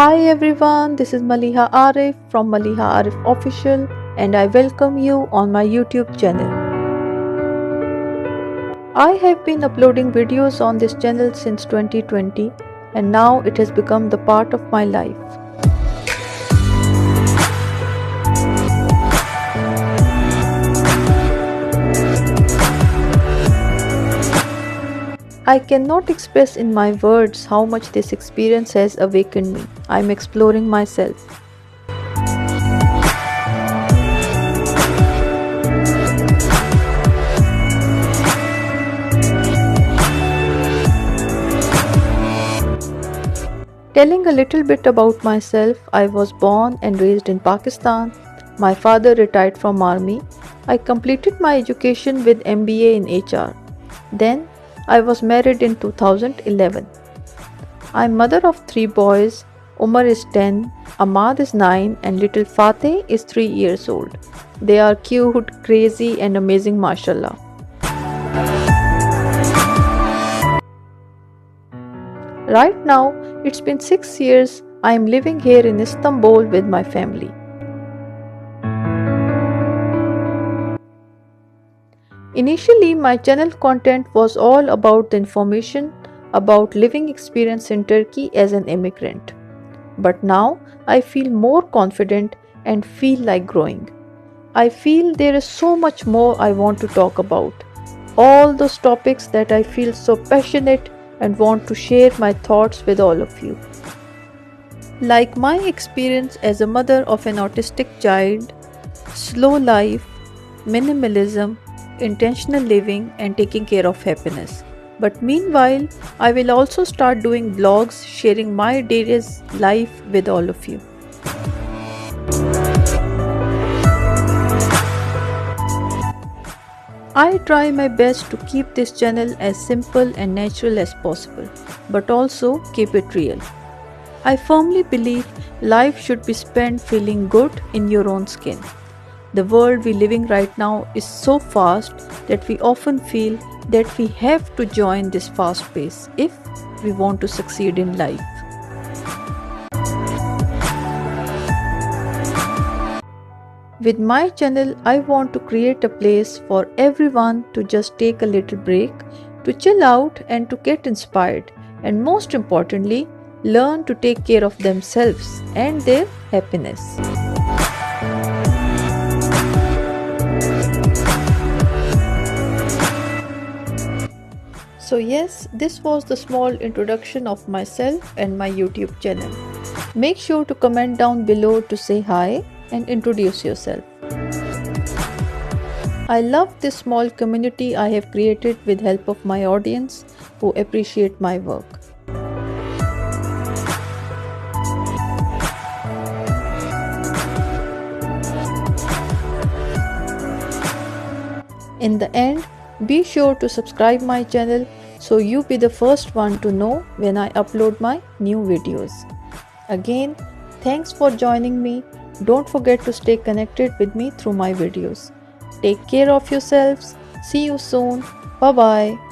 Hi everyone, this is Maliha Arif from Maliha Arif Official and I welcome you on my YouTube channel. I have been uploading videos on this channel since 2020 and now it has become the part of my life. I cannot express in my words how much this experience has awakened me. I am exploring myself. Telling a little bit about myself, I was born and raised in Pakistan. My father retired from army. I completed my education with MBA in HR. Then I was married in 2011. I'm mother of 3 boys. Umar is 10, Ahmad is 9 and little Fateh is 3 years old. They are cute, crazy and amazing, mashallah. Right now, it's been 6 years I am living here in Istanbul with my family. Initially, my channel content was all about the information about living experience in Turkey as an immigrant. But now, I feel more confident and feel like growing. I feel there is so much more I want to talk about. All those topics that I feel so passionate and want to share my thoughts with all of you. Like my experience as a mother of an autistic child, slow life, minimalism, intentional living and taking care of happiness. But meanwhile, I will also start doing vlogs sharing my day's life with all of you. I try my best to keep this channel as simple and natural as possible, but also keep it real. I firmly believe life should be spent feeling good in your own skin. The world we living right now is so fast that we often feel that we have to join this fast pace if we want to succeed in life. With my channel, I want to create a place for everyone to just take a little break, to chill out and to get inspired, and most importantly, learn to take care of themselves and their happiness. So yes, this was the small introduction of myself and my YouTube channel. Make sure to comment down below to say hi and introduce yourself. I love this small community I have created with help of my audience who appreciate my work. In the end, be sure to subscribe my channel so you be the first one to know when I upload my new videos. Again, thanks for joining me. Don't forget to stay connected with me through my videos. Take care of yourselves. See you soon. Bye bye.